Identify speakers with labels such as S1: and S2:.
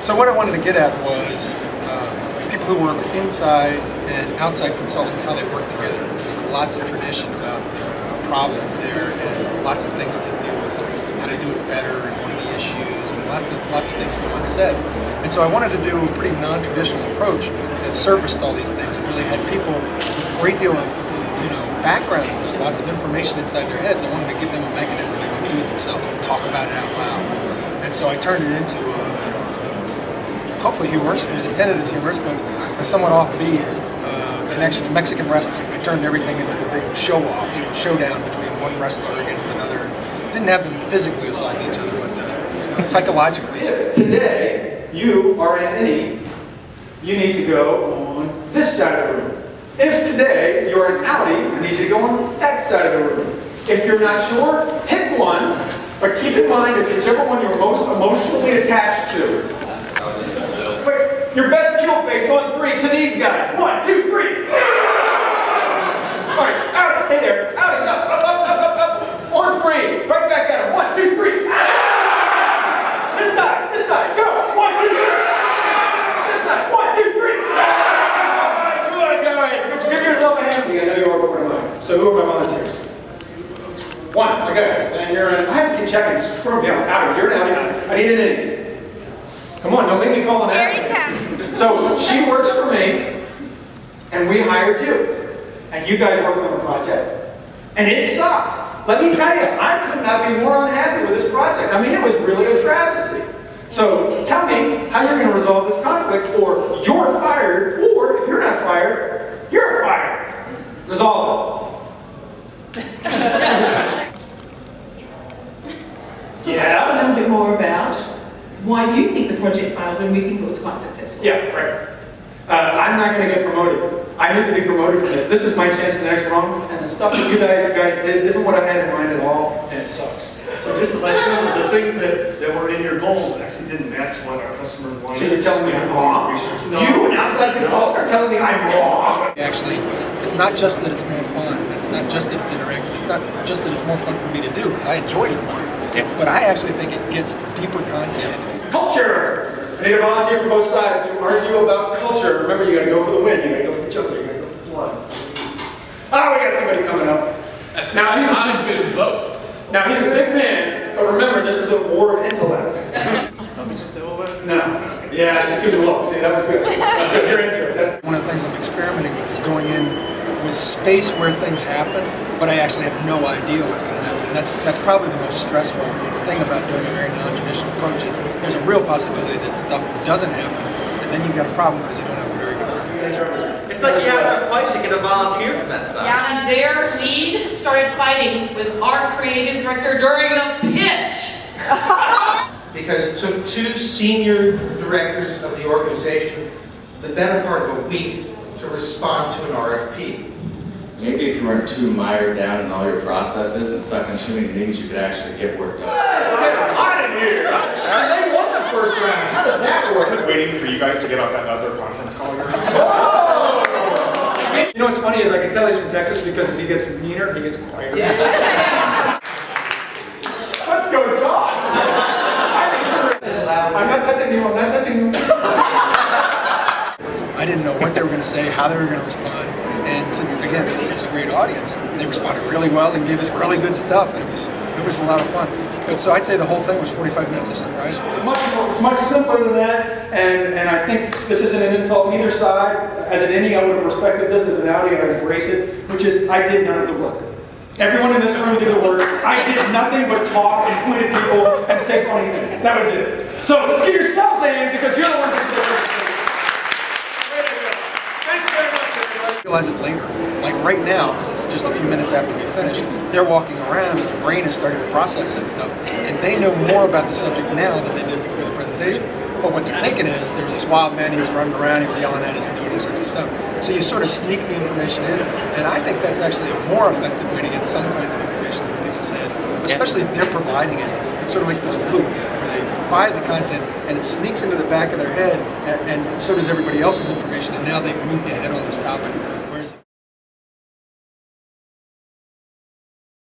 S1: So what I wanted to get at was people who work inside and outside consultants, how they work together. There's lots of tradition about problems there and lots of things to deal with, how to do it better and what are the issues, and lots of things go unsaid. And so I wanted to do a pretty non-traditional approach that surfaced all these things and really had people with a great deal of background and just lots of information inside their heads. I wanted to give them a mechanism they would do it themselves, to talk about it out loud. And so I turned it into hopefully humorous. It was intended as humorous, but a somewhat offbeat connection to Mexican wrestling. I turned everything into a big show-off, showdown between one wrestler against another. Didn't have them physically assault each other, but psychologically.
S2: If today you are an Innie, you need to go on this side of the room. If today you're an Outie, I need you to go on that side of the room. If you're not sure, pick one, but keep in mind it's whichever one you're most emotionally attached to. Wait, your best kill face on 3 to these guys. 1, 2, 3. Alright, Outie, stay there. Outie's up. On 3. Right back at him. 1, 2, 3. This side, go. 1, 2, 3. This side, 1, 2, 3. Good, guys. Give yourself a hand. I know you are over mine. So who are my volunteers? 1, okay. And you're in. I have to keep checking. Screw me out. Outie, you're an Outie. I need an Innie. Come on, don't make me call an Outie. So she works for me, and we hired you. And you guys worked on a project, and it sucked. Let me tell you, I could not be more unhappy with this project. I mean, it was really a travesty. So tell me how you're going to resolve this conflict, or you're fired, or if you're not fired, you're fired. Resolve it.
S3: So yeah. A little bit more about why you think the project failed when we think it was quite successful.
S2: Yeah, right. I'm not going to get promoted. I need to be promoted from this. This is my chance to next run, and the stuff that you guys did isn't what I had in mind at all, and it sucks.
S4: So just to let you know, the things that were in your goals actually didn't match what our customers wanted.
S2: So you're telling me I'm wrong?
S4: No.
S2: You, an outside consultant, are telling me I'm wrong?
S1: Actually, it's not just that it's more fun, and it's not just that it's interactive, it's not just that it's more fun for me to do, because I enjoyed it more. Yeah. But I actually think it gets deeper content into people.
S2: Culture! I need a volunteer from both sides to argue about culture. Remember, you gotta go for the win, you gotta go for the jugular, you gotta go for the blood. Oh, we got somebody coming up.
S5: I've been both.
S2: Now he's a big man, but remember, this is a war of intellect. No. Yeah, she's giving me a look. See, that was good. That's good. You're into it.
S1: One of the things I'm experimenting with is going in with space where things happen, but I actually have no idea what's going to happen. And that's probably the most stressful thing about doing a very non-traditional approach is there's a real possibility that stuff doesn't happen, and then you've got a problem because you don't have a very good presentation.
S5: It's like you have to fight to get a volunteer from that side.
S6: Yeah, and their lead started fighting with our creative director during the pitch.
S7: Because it took 2 senior directors of the organization the better part of a week to respond to an RFP.
S8: Maybe if you weren't too mired down in all your processes and stuck in too many meetings, you could actually get work done.
S2: It's getting hot in here. And they won the first round. How does that work?
S4: Waiting for you guys to get off that other conference call you're on.
S2: Oh! You know what's funny is I can tell he's from Texas because as he gets meaner, he gets quieter. Yeah. Let's go talk. I'm not touching you. I'm not touching you.
S1: I didn't know what they were going to say, how they were going to respond, and since it was a great audience, they responded really well and gave us really good stuff, and it was a lot of fun. But so I'd say the whole thing was 45 minutes of surprise.
S2: It's much simpler than that, and I think this isn't an insult on either side. As an Innie, I would have respected this. As an Outie, I embrace it, which is I did none of the work. Everyone in this room did the work. I did nothing but talk and point at people and say funny things. That was it. So let's give yourselves a hand because you're the ones that did this. Thanks very much, everybody.
S1: I realize it later. Like right now, because it's just a few minutes after we finished, they're walking around and their brain is starting to process that stuff. And they know more about the subject now than they did before the presentation. But what they're thinking is, there was this wild man, he was running around, he was yelling at us and doing all sorts of stuff. So you sort of sneak the information in, and I think that's actually a more effective way to get some kinds of information into people's head, especially if they're providing it. It's sort of like this loop, where they provide the content, and it sneaks into the back of their head, and so does everybody else's information, and now they've moved ahead on this topic.